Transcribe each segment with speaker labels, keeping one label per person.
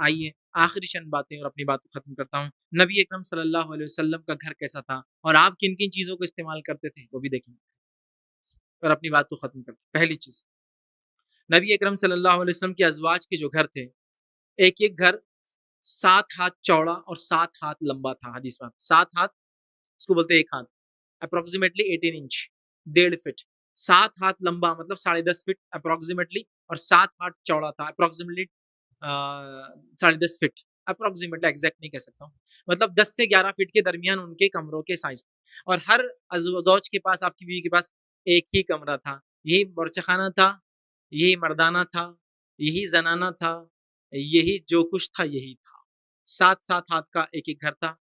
Speaker 1: आइए आखिरी चंद बातें और अपनी बात को खत्म करता हूँ। नबी अकरम सल्लल्लाहु अलैहि वसल्लम का घर कैसा था और आप किन किन चीज़ों को इस्तेमाल करते थे वो भी देखेंगे और अपनी बात को खत्म करते हैं। पहली चीज़, नबी अकरम सल्लल्लाहु अलैहि वसल्लम के अज़वाज के जो घर थे, एक एक घर 7 हाथ चौड़ा और 7 हाथ लंबा था। हदीस में 7 हाथ, इसको बोलते हैं 1 हाथ, अप्रोक्सीमेटली 18 इंच, 1.5 फीट। 7 हाथ लंबा मतलब 10.5 फीट अप्रोक्सीमेटली, और 7 हाथ चौड़ा था अप्रोक्सीमेटली 10.5 फीट, अप्रोक्सीमेटली एग्जैक्ट नहीं कह सकता हूँ, मतलब 10 से 11 फीट के दरमियान उनके कमरों के साइज थे। और हर अज़वाज के पास, आपकी बीवी के पास एक ही कमरा था, यही बरचखाना था, यही मर्दाना था, यही जनाना था, यही जो कुछ था यही था। 7-7 हाथ का एक एक घर था।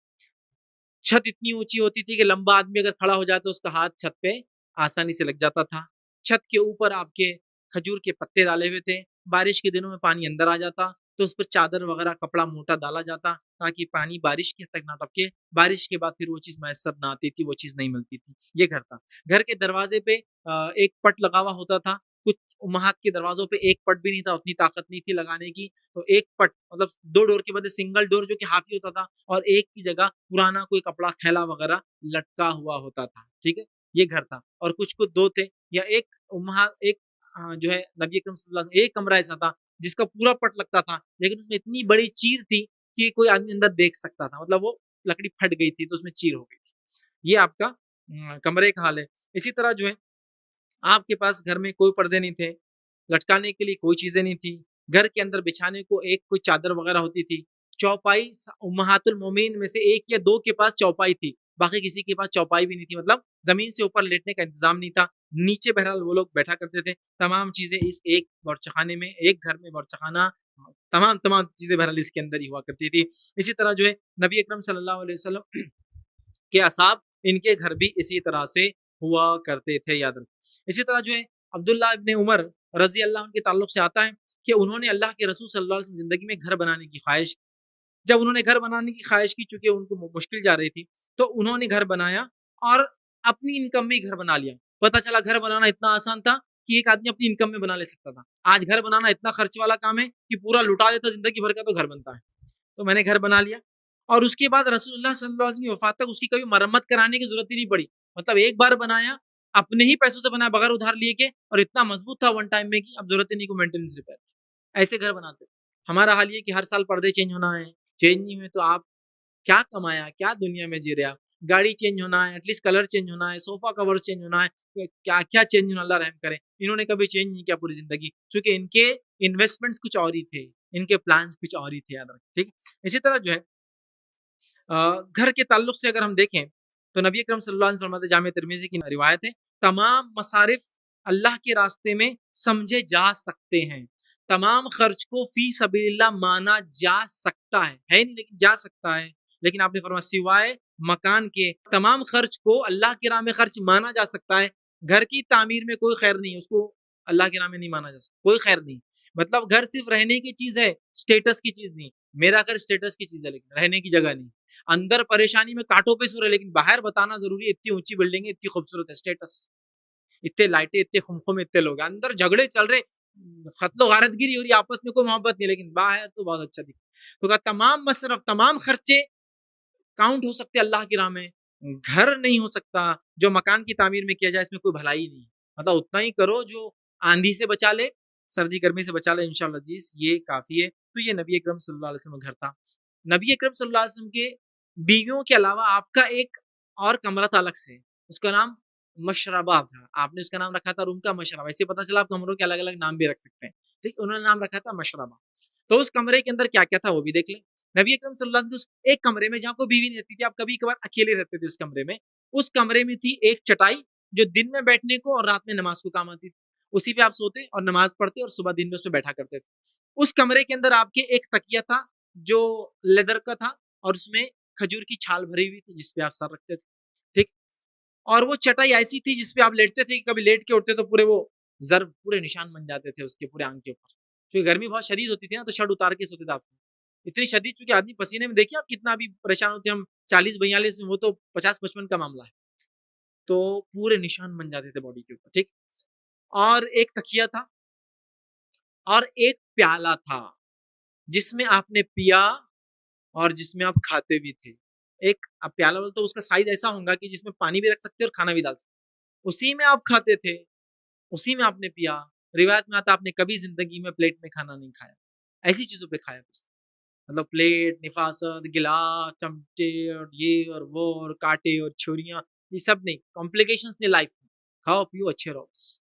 Speaker 1: छत इतनी ऊंची होती थी कि लंबा आदमी अगर खड़ा हो जाए तो उसका हाथ छत पे आसानी से लग जाता था। छत के ऊपर आपके खजूर के पत्ते डाले हुए थे। बारिश के दिनों में पानी अंदर आ जाता तो उस पर चादर वगैरह कपड़ा मोटा डाला जाता ताकि पानी बारिश के हद तक ना टपके। बारिश के बाद फिर वो चीज़ मैसर ना आती थी, वो चीज़ नहीं मिलती थी। ये घर था। घर के दरवाजे पे एक पट लगा हुआ होता था। कुछ उम्महात के दरवाजों पे एक पट भी नहीं था, उतनी ताकत नहीं थी लगाने की। तो एक पट मतलब 2 डोर के बदले सिंगल डोर जो कि हाफ़ी होता था, और एक की जगह पुराना कोई कपड़ा थैला वगैरह लटका हुआ होता था। ठीक है? ये घर था। और कुछ-कुछ 2 थे या एक एक जो है नबी अकरम सल्लल्लाहु अलैहि वसल्लम, एक कमरा ऐसा था जिसका पूरा पट लगता था, लेकिन उसमें इतनी बड़ी चीर थी कि कोई आदमी अंदर देख सकता था। मतलब वो लकड़ी फट गई थी तो उसमें चीर हो गई थी। ये आपका कमरे का हाल है। इसी तरह जो है आपके पास घर में कोई पर्दे नहीं थे, लटकाने के लिए कोई चीज़ें नहीं थी, घर के अंदर बिछाने को एक कोई चादर वगैरह होती थी। चौपाई उम्महातुल मोमिन में से 1 या 2 के पास चौपाई थी, बाकी किसी के पास चौपाई भी नहीं थी, मतलब ज़मीन से ऊपर लेटने का इंतज़ाम नहीं था। नीचे बहरहाल वो लोग बैठा करते थे। तमाम चीज़ें इस एक बरचखाने में, एक घर में बरचखाना, तमाम चीज़ें बहरहाल इसके अंदर ही हुआ करती थी। इसी तरह जो है नबी अकरम सल्लल्लाहु अलैहि वसल्लम के असाब, इनके घर भी इसी तरह से हुआ करते थे, याद रखें। इसी तरह जो है अब्दुल्ला इब्न उमर रजी अल्लाह के ताल्लुक से आता है कि उन्होंने अल्लाह के रसूल सल्लल्लाहु अलैहि वसल्लम ज़िंदगी में घर बनाने की ख्वाहिश की। जब उन्होंने घर बनाने की ख्वाहिश की, चूंकि उनको मुश्किल जा रही थी, तो उन्होंने घर बनाया और अपनी इनकम में ही घर बना लिया। पता चला घर बनाना इतना आसान था कि एक आदमी अपनी इनकम में बना ले सकता था। आज घर बनाना इतना खर्च वाला काम है कि पूरा लुटा देता जिंदगी भर का तो घर बनता है। तो मैंने घर बना लिया और उसके बाद रसूलुल्लाह सल्लल्लाहु अलैहि वसल्लम की वफात तक उसकी कभी मरम्मत कराने की जरूरत ही नहीं पड़ी। मतलब एक बार बनाया, अपने ही पैसों से बनाया बगैर उधार लिए के, और इतना मजबूत था वन टाइम में कि अब जरूरत ही नहीं को मेंटेनेंस रिपेयर की। ऐसे घर बनाते। हमारा हाल ये कि हर साल पर्दे चेंज होना है, चेंज नहीं हुए तो आप क्या कमाया, क्या दुनिया में जी रहे आप। गाड़ी चेंज होना है, एटलीस्ट कलर चेंज होना है, सोफा कवर चेंज होना है, क्या क्या चेंज होना, अल्लाह रहम करे। इन्होंने कभी चेंज नहीं किया पूरी जिंदगी, क्योंकि इनके इन्वेस्टमेंट्स कुछ और ही थे, इनके प्लान्स कुछ और ही थे, याद रखें। ठीक। इसी तरह जो है घर के ताल्लुक से अगर हम देखें तो नबी अकरम सल्लल्लाहु अलैहि वसल्लम फरमाते, जामे तिरमिज़ी की रिवायत है, तमाम मसारिफ अल्लाह के रास्ते में समझे जा सकते हैं, तमाम खर्च को फी सबीलिल्लाह माना जा सकता है नहीं लेकिन जा सकता है। लेकिन आपने फरमाया सिवाय मकान के तमाम खर्च को अल्लाह की राह में खर्च माना जा सकता है। घर की तामीर में कोई खैर नहीं है, उसको अल्लाह की राह में नहीं माना जा सकता, कोई खैर नहीं। मतलब घर सिर्फ रहने की चीज है, स्टेटस की चीज नहीं। मेरा घर स्टेटस की चीज है लेकिन रहने की जगह नहीं। अंदर परेशानी में कांटों पे सो रहे, लेकिन बाहर बताना जरूरी है, इतनी ऊंची बिल्डिंग है, इतनी खूबसूरत है, स्टेटस, इतने लाइटें, इतने खुमखुम, इतने लोग हैं। अंदर झगड़े चल रहे, कत्लो गारतगिरी हो रही, आपस में कोई मोहब्बत नहीं, लेकिन बाहर तो बहुत अच्छा दिख। तो कहा तमाम मसरफ, तमाम खर्चे काउंट हो सकते अल्लाह की राह में, घर नहीं हो सकता जो मकान की तामीर में किया जाए, इसमें कोई भलाई नहीं। मतलब उतना ही करो जो आंधी से बचा ले, सर्दी गर्मी से बचा ले, इंशाल्लाह अजीज ये काफी है। तो ये नबी अकरम सल्लल्लाहु अलैहि वसल्लम का घर था। नबी अकरम सल्लल्लाहु अलैहि वसल्लम के बीवियों के अलावा आपका एक और कमरा था अलग से, उसका नाम मशरबा था। आपने उसका नाम रखा था रूम का मशरबा। इससे पता चला आप कमरों के अलग अलग नाम भी रख सकते हैं। ठीक, उन्होंने नाम रखा था मशरबा। तो उस कमरे के अंदर क्या क्या था वो भी देख लें। नबी अकरम सल्लल्लाहु अलैहि वसल्लम एक कमरे में, जहाँ कोई बीवी नहीं रहती थी, आप कभी कभार अकेले रहते थे उस कमरे में, उस कमरे में थी एक चटाई जो दिन में बैठने को और रात में नमाज को काम आती थी। उसी पे आप सोते और नमाज पढ़ते और सुबह दिन में उस पर बैठा करते थे। उस कमरे के अंदर आपके एक तकिया था जो लेदर का था, और उसमें खजूर की छाल भरी हुई थी जिसपे आप सर रखते थे। ठीक। और वो चटाई ऐसी थी जिसपे आप लेटते थे कि कभी लेट के उठते तो पूरे वो जर पूरे निशान बन जाते थे उसके पूरे आंख के ऊपर, क्योंकि गर्मी बहुत शदीद होती थी ना, तो शर्ट उतार के सोते थे आप। इतनी शदीद क्योंकि आदमी पसीने में, देखिए आप कितना अभी परेशान होते हैं हम 40-42 में, वो तो 50-55 का मामला है। तो पूरे निशान बन जाते थे बॉडी के ऊपर। ठीक। और एक तकिया था और एक प्याला था। जिसमें आपने पिया और जिसमें आप खाते भी थे। एक अब प्याला बोलते तो उसका साइज ऐसा होगा कि जिसमें पानी भी रख सकते और खाना भी डाल सकते, उसी में आप खाते थे, उसी में आपने पिया। रिवायत में आता आपने कभी जिंदगी में प्लेट में खाना नहीं खाया, ऐसी चीजों पे खाया। मतलब प्लेट, निफासत, गिलास, चमचे और ये और वो और कांटे और छुरियाँ, ये सब नहीं, कॉम्प्लिकेशंस नहीं लाइफ में। खाओ पियो अच्छे रहो बस।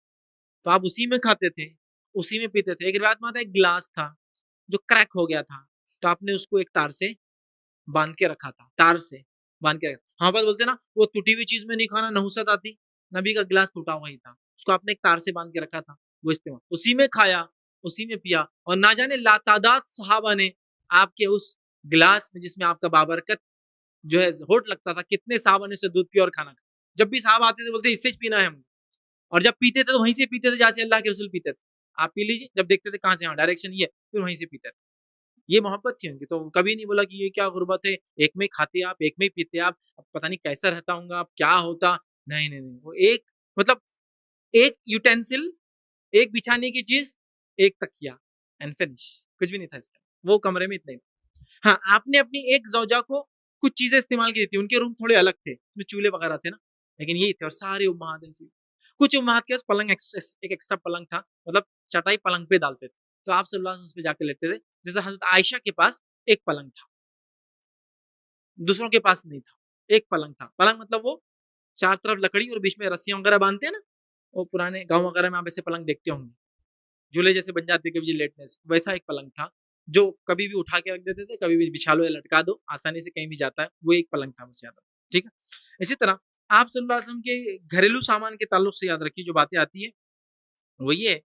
Speaker 1: तो आप उसी में खाते थे, उसी में पीते थे। एक रिवायत में आता है एक गिलास था जो क्रैक हो गया था, तो आपने उसको एक तार से बांध के रखा था, तार से बांध के रखा। हाँ, बस बोलते ना वो टूटी हुई चीज में नहीं खाना, नहुसत आती। नबी का गिलास टूटा हुआ ही था, उसको आपने एक तार से बांध के रखा था, वो इस्तेमाल, उसी में खाया, उसी में पिया। और ना जाने लातादाद सहाबा ने आपके उस गिलास में, जिसमें आपका बाबरकत जो है होट लगता था, कितने साहबा ने उसे दूध पिया और खाना खाया। जब भी साहब आते थे बोलते इससे पीना है हम, और जब पीते थे तो वहीं से पीते थे जहां से अल्लाह के रसूल पीते थे। आप पी लीजिए, जब देखते थे कहां से, हाँ डायरेक्शन ये, फिर वहीं से पीते थे। ये मोहब्बत थी उनकी, तो कभी नहीं बोला कि ये क्या गुर्बत है, एक में खाते आप, एक में पीते आप, अब पता नहीं कैसा रहता हूँ आप, क्या होता। नहीं नहीं नहीं, वो एक, मतलब एक यूटेंसिल, एक बिछाने की चीज, एक तकिया, एंड फिनिश। कुछ भी नहीं था इसका, वो कमरे में इतना ही। हाँ, आपने अपनी एक जौजा को कुछ चीजें इस्तेमाल की थी, उनके रूम थोड़े अलग थे, उसमें चूल्हे वगैरह थे ना, लेकिन यही थे। और सारे उम्माद ऐसे, कुछ उम्माद के पास पलंग एक एक्स्ट्रा पलंग था, मतलब चटाई पलंग पे डालते थे, तो आप सल्लल्लाहु अलैहि वसल्लम उस पे जाके लेते थे। जैसे हजरत आयशा के पास एक पलंग था, दूसरों के पास नहीं था, एक पलंग था। पलंग मतलब वो चार तरफ लकड़ी और बीच में रस्सियां वगैरह बांधते हैं ना, वो पुराने गांव वगैरह में आप ऐसे पलंग देखते होंगे, झूले जैसे बन जाते कभी लेटने से, वैसा एक पलंग था, जो कभी भी उठा के रख देते थे, कभी भी बिछा लो या लटका दो, आसानी से कहीं भी जाता है, वो एक पलंग था, बस याद रखो, ठीक है। इसी तरह आप सल्लल्लाहु अलैहि वसल्लम के घरेलू सामान के ताल्लुक से याद रखिए जो बातें आती है, वो ये है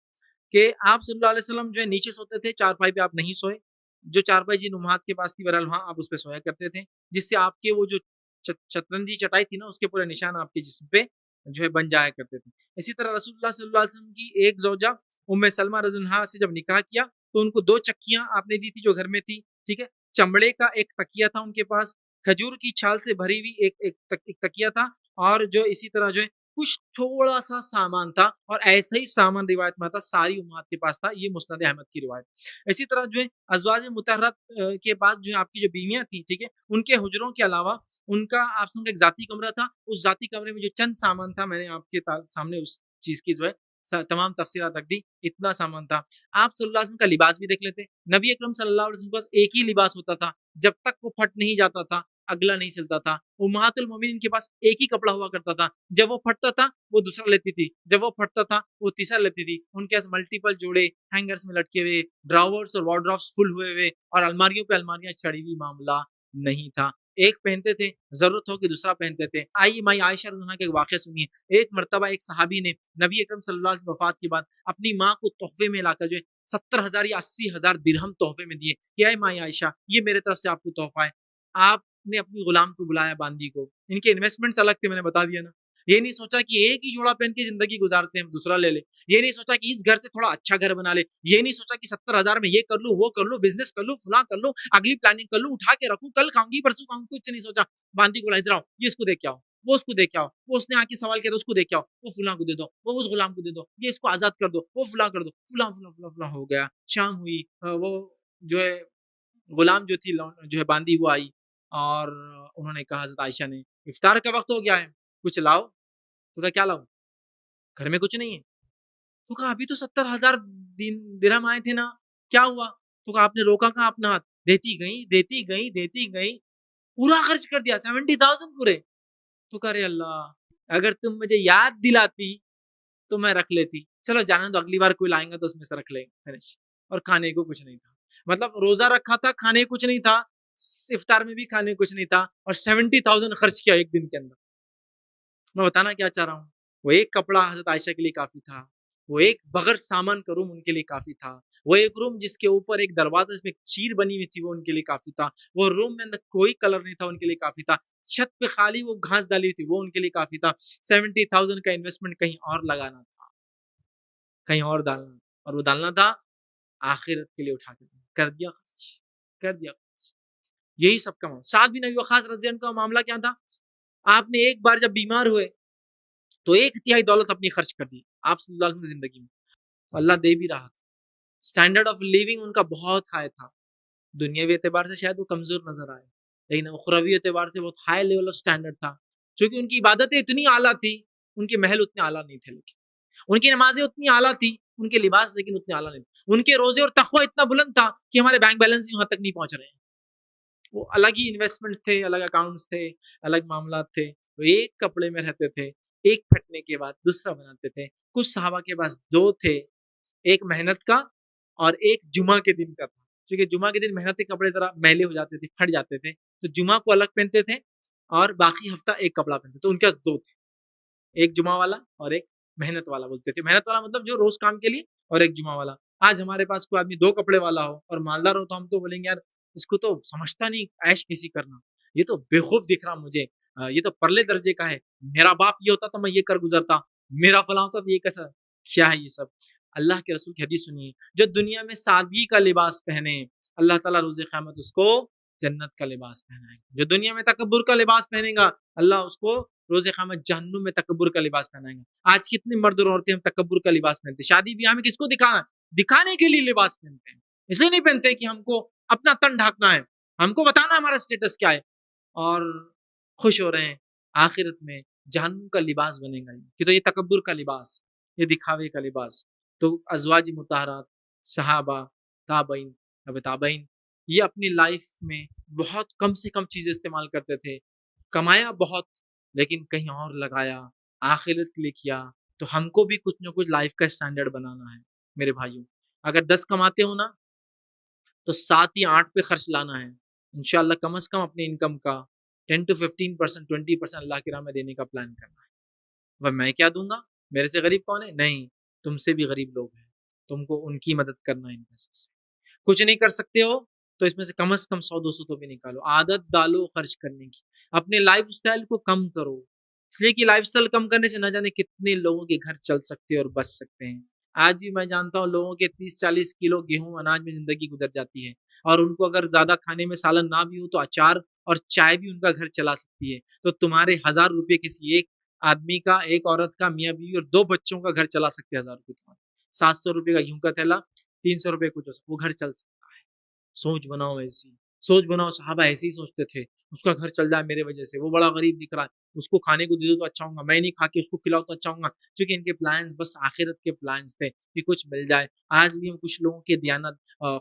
Speaker 1: कि आप सल्लल्लाहु अलैहि वसल्लम जो है नीचे सोते थे, चारपाई पे आप नहीं सोए। जो चारपाई जिन उम्माद के पास थी बहरहाल वहां आप उस पर सोया करते थे, जिससे आपके वो जो शतरंजी चटाई थी ना, उसके पूरे निशान आपके जिस्म पे जो है बन जाया करते थे। इसी तरह रसूलुल्लाह सल्लल्लाहु अलैहि वसल्लम की एक जौजा उम्मे सलमा रज़ियल्लाहु से जब निकाह किया, तो उनको 2 चक्कियाँ आपने दी थी जो घर में थी, ठीक है? चमड़े का एक तकिया था उनके पास, खजूर की छाल से भरी हुई एक तकिया था, और जो इसी तरह जो है कुछ थोड़ा-सा सामान था, और ऐसा ही सामान रिवायत में आता सारी उम्मात के पास था, ये मुस्नद अहमद की रिवायत। इसी तरह जो है अज़वाज मुतहहरात के पास जो है आपकी जो बीवियाँ थी, ठीक है? उनके हुजरों के अलावा उनका आप समझो एक ज़ाती कमरा था, उस ज़ाती कमरे में जो चंद सामान था, मैंने आपके सामने उस चीज़ की जो है तमाम तफसीलात रख दी, इतना सामान था। आप सल्लल्लाहु अलैहि वसल्लम का लिबास भी देख लेते। नबी अकरम सल्लल्लाहु अलैहि वसल्लम के पास एक ही लिबास होता था, जब तक वो फट नहीं जाता था, अगला नहीं सिलता था। उम्महातुल मोमिनीन के पास एक ही कपड़ा हुआ करता था, जब वो फटता था वो दूसरा लेती थी, जब वो फटता था वो तीसरा लेती थी। उनके पास मल्टीपल जोड़े हैंगर्स में लटके हुए, ड्रॉवर्स और वार्डरोब्स फुल हुए हुए, और अलमारियों पे अलमारियां चढ़ी हुई मामला नहीं था। एक पहनते थे, जरूरत हो कि दूसरा पहनते थे। आइए माई आयशा रज़ियल्लाहु के एक वाक़या सुनिए। एक मर्तबा एक सहाबी ने नबी अकरम सल्लल्लाहु अलैहि वसल्लम की वफ़ात के बाद अपनी माँ को तोहफे में लाकर जो है 70,000 या 80,000 दिरहम तोहफे में दिए कि आए माई आयशा, ये मेरे तरफ से आपको तोहफा है। आपने अपनी गुलाम को बुलाया, बांदी को। इनके इन्वेस्टमेंट्स अलग थे, मैंने बता दिया ना। ये नहीं सोचा कि एक ही जोड़ा पहन के जिंदगी गुजारते हैं, हम दूसरा ले ले। ये नहीं सोचा कि इस घर से थोड़ा अच्छा घर बना ले। ये नहीं सोचा कि 70,000 में ये कर लूं, वो कर लूं, बिजनेस कर लूं, फुला कर लूं, अगली प्लानिंग कर लूं, उठा के रखूं, कल खाऊंगी परसों खाऊंगी, कुछ नहीं सोचा। बांदी को इधर आओ, ये इसको दे के आओ, वो उसको दे के आओ, वो उसने आके सवाल किया तो उसको दे के आओ, वो फुला को दे दो, वो उस गुलाम को दे दो, ये इसको आजाद कर दो, वो फुला कर दो, फुला फुला फुला फुला हो गया। शाम हुई, वो जो है गुलाम जो थी जो है बांदी, वो आई, और उन्होंने कहा, हज़रत आयशा ने, इफ्तार का वक्त हो गया है, कुछ लाओ। तो कहा क्या लाऊं, घर में कुछ नहीं है। तो कहा अभी तो 70,000 दिरहम आए थे ना, क्या हुआ? तो कहा आपने रोका कहाँ अपना हाथ? देती गई, देती गई, देती गई, पूरा खर्च कर दिया, 70,000 पूरे। तो कह अरे अल्लाह, अगर तुम मुझे याद दिलाती तो मैं रख लेती। चलो जाने दो, अगली बार कोई लाएंगा तो उसमें से रख लेंगे, फिनिश। और खाने को कुछ नहीं था, मतलब रोजा रखा था, खाने कुछ नहीं था, इफ्तार में भी खाने कुछ नहीं था, और 70,000 खर्च किया एक दिन के अंदर। मैं बताना क्या चाह रहा हूँ, वो एक कपड़ा हजरत आयशा के लिए काफी था, वो एक बगैर सामान का रूम उनके लिए काफी था, वो एक रूम जिसके ऊपर एक दरवाजा जिसमें चीर बनी हुई थी वो उनके लिए काफी था, वो रूम में अंदर कोई कलर नहीं था उनके लिए काफी था, छत पे खाली वो घास डाली हुई थी वो उनके लिए काफी था। 70,000 का इन्वेस्टमेंट कहीं और लगाना था, कहीं और डालना, और वो डालना था आखिरत के लिए, उठा के कर दिया खर्च, कर दिया खर्च। यही सबका मामला। साद बिन अबी वक़ास रज़ी अल्लाह का मामला क्या था? आपने एक बार जब बीमार हुए तो 1/3 दौलत अपनी खर्च कर दी आप सल्लल्लाहु अलैहि वसल्लम की ज़िंदगी में। तो अल्लाह दे भी रहा था। स्टैंडर्ड ऑफ लिविंग उनका बहुत हाई था। दुनियावी एतबार से शायद वो कमज़ोर नज़र आए, लेकिन उखरवी एतबार से बहुत हाई लेवल ऑफ स्टैंडर्ड था, क्योंकि उनकी इबादतें इतनी आला थी, उनके महल उतने आला नहीं थे, लेकिन उनकी नमाजें उतनी आला थी, उनके लिबास लेकिन उतने आला नहीं थे, उनके रोजे और तकवा इतना बुलंद था कि हमारे बैंक बैलेंस वहां तक नहीं पहुंच रहे हैं। वो अलग ही इन्वेस्टमेंट थे, अलग अकाउंट्स थे, अलग मामला थे। वो एक कपड़े में रहते थे, एक फटने के बाद दूसरा बनाते थे। कुछ सहाबा के पास दो थे, एक मेहनत का और एक जुमा के दिन का था, क्योंकि जुमा के दिन मेहनत के कपड़े जरा मैले हो जाते थे, फट जाते थे, तो जुमा को अलग पहनते थे और बाकी हफ्ता एक कपड़ा पहनते थे। तो उनके पास दो थे, एक जुमा वाला और एक मेहनत वाला बोलते थे। मेहनत वाला मतलब जो रोज काम के लिए, और एक जुमा वाला। आज हमारे पास कोई आदमी दो कपड़े वाला हो और मालदार हो, तो हम तो बोलेंगे यार इसको तो समझता नहीं ऐश कैसी करना, ये तो बेवकूफ दिख रहा मुझे, ये तो परले दर्जे का है, मेरा बाप ये होता तो मैं ये कर गुजरता, मेरा फला होता तो ये कैसा। क्या है ये सब? अल्लाह के रसूल की हदीस सुनिए, जो दुनिया में सादगी का लिबास पहने, अल्लाह ताला रोज़े क़यामत उसको जन्नत का लिबास पहनाएगा। जो दुनिया में तकब्बुर का लिबास पहनेगा, अल्लाह उसको रोज़े क़यामत जहन्नुम में तकब्बुर का लिबास पहनाएगा। आज कितने मर्द और औरतें हम तकब्बुर का लिबास पहनते हैं, शादी ब्याह में किसको दिखाना, दिखाने के लिए लिबास पहनते हैं, इसलिए नहीं पहनते कि हमको अपना तन ढाकना है, हमको बताना हमारा स्टेटस क्या है, और खुश हो रहे हैं आखिरत में जहन्नुम का लिबास बनेगा कि तो ये तकब्बुर का लिबास, ये दिखावे का लिबास। तो अज़वाज मुतहरात, सहाबा, ताबईन, तबे ताबईन, ये अपनी लाइफ में बहुत कम से कम चीज़ें इस्तेमाल करते थे, कमाया बहुत लेकिन कहीं और लगाया, आखिरत के लिए किया। तो हमको भी कुछ ना कुछ लाइफ का स्टैंडर्ड बनाना है मेरे भाइयों। अगर 10 कमाते हो ना, तो 7 या 8 पे खर्च लाना है। इंशाल्लाह कम से कम अपनी इनकम का 10 टू 15%, 20% अल्लाह की राह में देने का प्लान करना है। वह मैं क्या दूंगा, मेरे से गरीब कौन है? नहीं, तुमसे भी गरीब लोग हैं, तुमको उनकी मदद करना है इन पैसों से। कुछ नहीं कर सकते हो तो इसमें से कम 100-200 तो भी निकालो, आदत डालो खर्च करने की, अपने लाइफस्टाइल को कम करो, इसलिए कि लाइफस्टाइल कम करने से न जाने कितने लोगों के घर चल सकते हैं और बच सकते हैं। आज भी मैं जानता हूँ लोगों के 30-40 किलो गेहूं अनाज में जिंदगी गुजर जाती है, और उनको अगर ज्यादा खाने में सालन ना भी हो तो अचार और चाय भी उनका घर चला सकती है। तो तुम्हारे 1000 रुपये किसी एक आदमी का, एक औरत का, मियाँ बीवी और 2 बच्चों का घर चला सकते हैं। 1000 रुपये तुम्हारे, 700 रुपये का गेहूं का थैला, 300 रुपये कुछ हो, वो घर चल सकता है। सोच बनाओ ऐसी, सोच बनाओ, साहबा ऐसे ही सोचते थे, उसका घर चल जाए मेरे वजह से, वो बड़ा गरीब दिख रहा है, उसको खाने को दे दो तो अच्छा होगा, मैं नहीं खा के उसको खिलाओ तो अच्छा होगा, क्योंकि इनके प्लान्स बस आखिरत के प्लान्स थे कि कुछ मिल जाए। आज भी हम कुछ लोगों के दियानत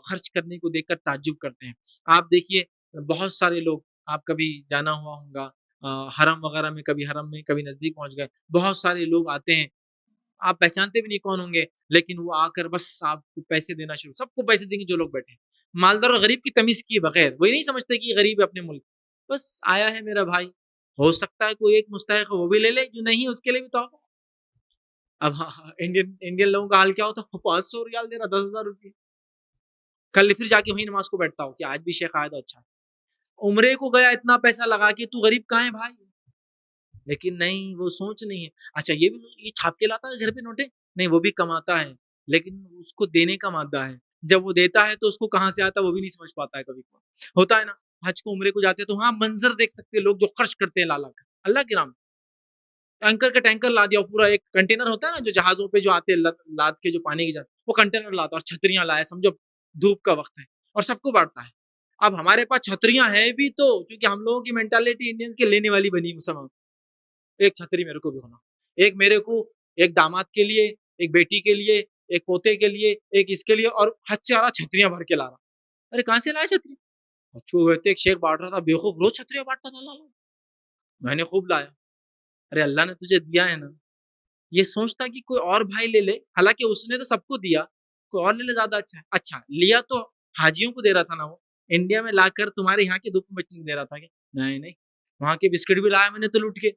Speaker 1: खर्च करने को देखकर ताज्जुब करते हैं। आप देखिए, बहुत सारे लोग, आप कभी जाना हुआ होगा हरम वगैरह में, कभी हरम में कभी नजदीक पहुंच गए, बहुत सारे लोग आते हैं, आप पहचानते भी नहीं कौन होंगे, लेकिन वो आकर बस आपको पैसे देना शुरू, सबको पैसे देंगे जो लोग बैठे, मालदार और गरीब की तमीज किए बगैर। वही नहीं समझते कि गरीब है अपने मुल्क, बस आया है मेरा भाई, हो सकता है कोई एक मुस्तहिक वो भी ले ले, जो नहीं है उसके लिए भी तो। अब हाँ, हाँ, इंडियन इंडियन लोगों का हाल क्या होता है, 500 रियाल दे रहा, 10,000 रुपये, कल फिर जाके वही नमाज को बैठता हो कि आज भी शेख आया तो अच्छा है। उम्रे को गया इतना पैसा लगा के, तू गरीब कहाँ है भाई? लेकिन नहीं, वो सोच नहीं है। अच्छा ये भी, ये छाप के लाता है घर पे नोटें? नहीं, वो भी कमाता है, लेकिन उसको देने का मादा है। जब वो देता है तो उसको कहाँ से आता है वो भी नहीं समझ पाता है कभी-कभार। होता है ना, हज को उम्रे को जाते हैं तो वहाँ मंज़र देख सकते हैं लोग जो खर्च करते हैं ला-ला कर, अल्लाह के नाम पे। टैंकर का टैंकर ला दिया, पूरा एक कंटेनर होता है ना जो जहाज़ों पे जो आते हैं लाद के जो पानी की जाती, वो कंटेनर लाता और छतरियाँ लाया, समझो धूप का वक़्त है, और सबको बाँटता है। अब हमारे पास छतरियाँ हैं भी तो, क्योंकि हम लोगों की मेंटालिटी इंडियंस के लेने वाली बनी मुसलमान। एक छतरी मेरे को भी होना, एक मेरे को, एक दामाद के लिए, एक बेटी के लिए, एक पोते के लिए, एक इसके लिए, और हद से ज़्यादा छतरियाँ भर के ला रहा। अरे कहाँ से लाया छतरी? अच्छू कहते एक शेख बाँट रहा था बेवकूफ, रोज़ छतरियाँ बाँटता था ला-ला। मैंने खूब लाया। अरे अल्लाह ने तुझे दिया है ना, ये सोचता कि कोई और भाई ले ले, हालाँकि उसने तो सबको दिया, कोई और ले ले ज़्यादा अच्छा है। अच्छा, लिया तो हाजियों को दे रहा था ना वो, इंडिया में लाकर तुम्हारे यहाँ के धूप में बच्चों को दे रहा था क्या? नहीं, नहीं, वहाँ के बिस्किट भी लाया मैंने तो लूट के।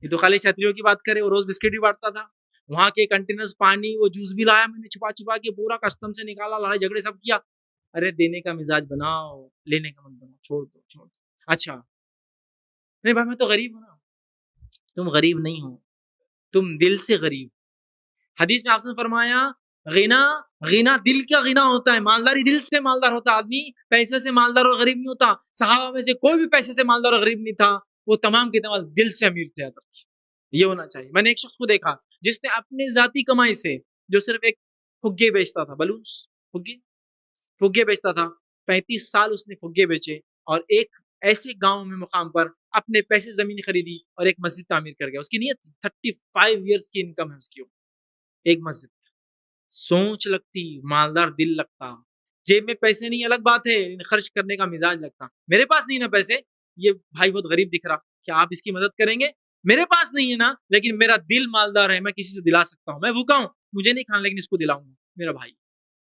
Speaker 1: ये तो खाली छतरियों की बात करें, वो रोज बिस्किट भी बांटता था। वहां के कंटेनर्स पानी, वो जूस भी लाया मैंने छुपा छुपा के, पूरा कस्टम से निकाला, लड़ाई झगड़े सब किया। अरे देने का मिजाज बनाओ, लेने का मत बनाओ, छोड़ दो छोड़ दो। अच्छा, नहीं भाई मैं तो गरीब हूं ना, तुम गरीब नहीं हो, तुम दिल से गरीब। हदीस में आपने फरमाया, गिना, गिना दिल का गिना होता है, मालदारी दिल से मालदार होता है आदमी, पैसे से मालदार और गरीब नहीं होता। सहाबा में से कोई भी पैसे से मालदार और गरीब नहीं था, वो तमाम के तमाम दिल से अमीर थे। ये होना चाहिए। मैंने एक शख्स को देखा जिसने अपने जाती कमाई से, जो सिर्फ एक फुग्गे बेचता था, बलून्स, फुग्गे फुग्गे बेचता था, 35 साल उसने फुग्गे बेचे और एक ऐसे गांव में मुकाम पर अपने पैसे जमीन खरीदी और एक मस्जिद तामीर कर गया। उसकी नीयत थी, 35 ईयर्स की इनकम है उसकी, एक मस्जिद। सोच लगती, मालदार दिल लगता। जेब में पैसे नहीं अलग बात है, खर्च करने का मिजाज लगता। मेरे पास नहीं ना पैसे, ये भाई बहुत गरीब दिख रहा, क्या आप इसकी मदद करेंगे? मेरे पास नहीं है ना, लेकिन मेरा दिल मालदार है, मैं किसी से दिला सकता हूँ। मैं भूखा हूँ, मुझे नहीं खाना, लेकिन इसको दिलाऊंगा, मेरा भाई।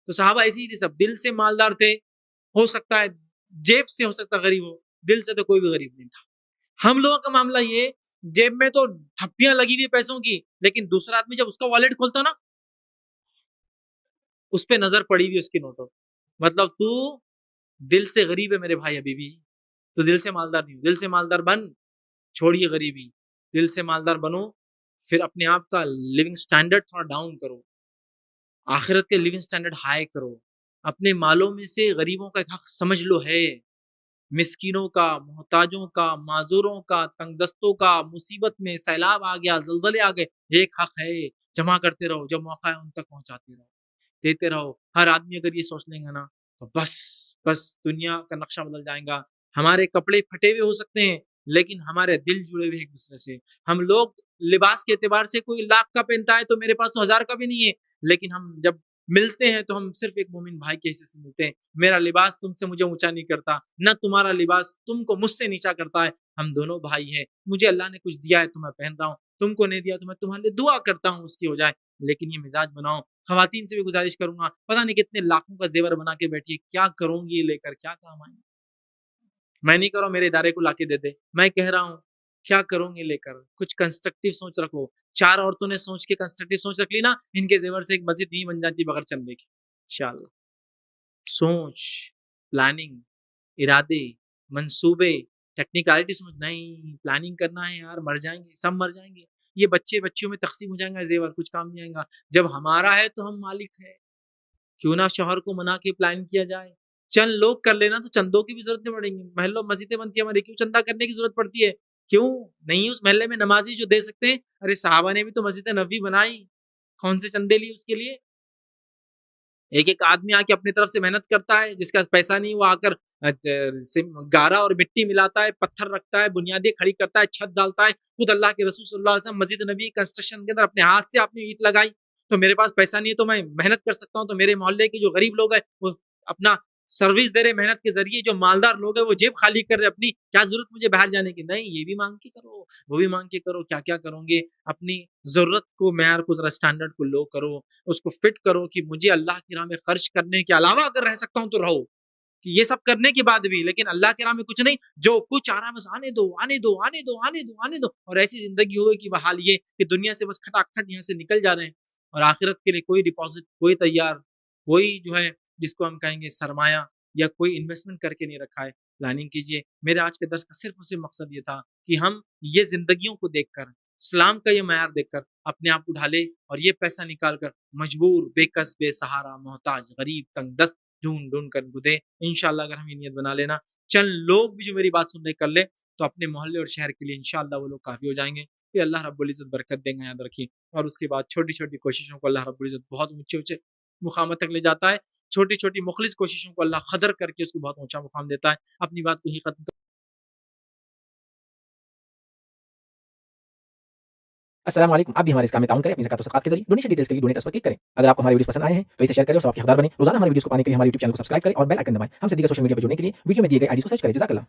Speaker 1: तो साहबा ऐसे ही थे, सब दिल से मालदार थे। हो सकता है जेब से हो सकता गरीब हो, दिल से तो कोई भी गरीब नहीं था। हम लोगों का मामला ये, जेब में तो थप्पियां लगी हुई पैसों की, लेकिन दूसरा आदमी जब उसका वॉलेट खोलता ना, उस पर नजर पड़ी हुई उसकी नोटों। मतलब तू दिल से गरीब है मेरे भाई, अभी भी तो दिल से मालदार नहीं। दिल से मालदार बन, छोड़िए गरीबी, दिल से मालदार बनो। फिर अपने आप का लिविंग स्टैंडर्ड थोड़ा डाउन करो, आखिरत के लिविंग स्टैंडर्ड हाई करो। अपने मालों में से गरीबों का एक हक समझ लो है, मिस्किनों का, मोहताजों का, माजूरों का, तंगदस्तों का, मुसीबत में सैलाब आ गया, जलजले आ गए, एक हक है, जमा करते रहो, जब मौका है उन तक पहुंचाते रहो, देते रहो। हर आदमी अगर ये सोच लेंगे ना, तो बस बस दुनिया का नक्शा बदल जाएगा। हमारे कपड़े फटे हुए हो सकते हैं, लेकिन हमारे दिल जुड़े हुए एक दूसरे से। हम लोग लिबास के एतबार से कोई लाख का पहनता है, तो मेरे पास तो 1000 का भी नहीं है, लेकिन हम जब मिलते हैं तो हम सिर्फ एक मोमिन भाई के हिस्से से मिलते हैं। मेरा लिबास तुमसे मुझे ऊंचा नहीं करता, न तुम्हारा लिबास तुमको मुझसे नीचा करता है। हम दोनों भाई हैं। मुझे अल्लाह ने कुछ दिया है तो मैं पहन रहा हूँ, तुमको नहीं दिया तो मैं तुम्हारे लिए दुआ करता हूँ उसकी हो जाए। लेकिन ये मिजाज बनाओ। खवातीन से भी गुजारिश करूंगा, पता नहीं कितने लाखों का जेवर बना के बैठी है, क्या करूंगी लेकर, क्या काम आएंगे। मैं नहीं कह रहा हूं मेरे इदारे को लाके दे दे, मैं कह रहा हूं क्या करोगे लेकर, कुछ कंस्ट्रक्टिव सोच रखो। 4 औरतों ने सोच के कंस्ट्रक्टिव सोच रख ली ना, इनके जेवर से एक मस्जिद नहीं बन जाती बगैर चंदे के, इंशाल्लाह। सोच, प्लानिंग, इरादे, मंसूबे, टेक्निकलिटी समझ नहीं, प्लानिंग करना है यार, मर जाएंगे, सब मर जाएंगे। ये बच्चे बच्चियों में तकसीम हो जाएगा जेवर, कुछ काम नहीं आएगा। जब हमारा है तो हम मालिक है। क्यों ना शोहर को मना के प्लान किया जाए, चंद लोग कर लेना तो चंदों की भी जरूरत नहीं पड़ेगी। महलों मस्जिदें बनती है हमारी, क्यों चंदा करने की जरूरत पड़ती है? क्यों नहीं? उस महल्ले में नमाजी जो दे सकते हैं, अरे साहबा ने भी तो मस्जिद नबी बनाई, कौन से चंदे लिए उसके लिए? एक एक आदमी आके अपनी तरफ से मेहनत करता है, जिसका पैसा नहीं वो आकर गारा और मिट्टी मिलाता है, पत्थर रखता है, बुनियादें खड़ी करता है, छत डालता है। खुद अल्लाह के रसूल सल्लल्लाहु अलैहि वसल्लम मस्जिद नबी कंस्ट्रक्शन के अंदर अपने हाथ से आपने ईंट लगाई। तो मेरे पास पैसा नहीं है तो मैं मेहनत कर सकता हूँ, तो मेरे मोहल्ले के जो गरीब लोग हैं वो अपना सर्विस दे रहे मेहनत के जरिए, जो मालदार लोग हैं वो जेब खाली कर रहे अपनी, क्या जरूरत मुझे बाहर जाने की? नहीं, ये भी मांग के करो, वो भी मांग के करो। क्या क्या करोगे? अपनी जरूरत को, मैार को, जरा स्टैंडर्ड को लो करो, उसको फिट करो कि मुझे अल्लाह की राह में खर्च करने के अलावा अगर रह सकता हूँ तो रहो, कि ये सब करने के बाद भी, लेकिन अल्लाह के राह में कुछ नहीं, जो कुछ आ रहा है बस आने दो, आने दो, आने दो, आने दो, आने दो। और ऐसी जिंदगी हो कि बहाल ये कि दुनिया से बस खटाखट यहाँ से निकल जा रहे हैं, और आखिरत के लिए कोई डिपॉजिट, कोई तैयार, कोई जो है जिसको हम कहेंगे सरमाया, या कोई इन्वेस्टमेंट करके नहीं रखा है। प्लानिंग कीजिए। मेरे आज के दर्स का सिर्फ और सिर्फ मकसद ये था कि हम ये जिंदगियों को देखकर, इस्लाम का ये मैार देखकर अपने आप को ढाले, और ये पैसा निकाल कर मजबूर, बेकस, बेसहारा, मोहताज, गरीब, तंगदस्त ढूंढ ढूंढ कर उनको दे। इंशाल्लाह अगर हम ये नियत बना लेना, चंद लोग भी जो मेरी बात सुन रहे कर ले, तो अपने मोहल्ले और शहर के लिए इंशाल्लाह वो लोग काफी हो जाएंगे। फिर अल्लाह रब्बुल इज्जत बरकत देंगे, याद रखिए। और उसके बाद छोटी छोटी कोशिशों को अल्लाह रब्बुल इज्जत बहुत ऊंचे ऊंचे मुकाम तक ले जाता है। छोटी छोटी मुखलिस कोशिशों को अल्लाह कदर करके उसको बहुत ऊंचा मुकाम देता है। अपनी बात को ही खत्म।
Speaker 2: अस्सलाम वालेकुम। आप भी हमारे इस काम में ताउन करें अपनी ज़कात और सदक़ात के ज़रिए। डोनेशन डिटेल्स के लिए डोनेट पर क्लिक करें। अगर आपको हमारे वीडियोस पसंद आए हैं तो इसे शेयर करें और सबके हकदार बनें। रोजाना हमारे वीडियोस को पाने के लिए हमारे यूट्यूब चैनल को सब्सक्राइब करें और बेल आइकन दबाएं। हम सिद्दीक़ सोशल मीडिया पर जुड़ने के लिए वीडियो में दिए गए आईडी को सर्च करें। जज़ाकल्लाह।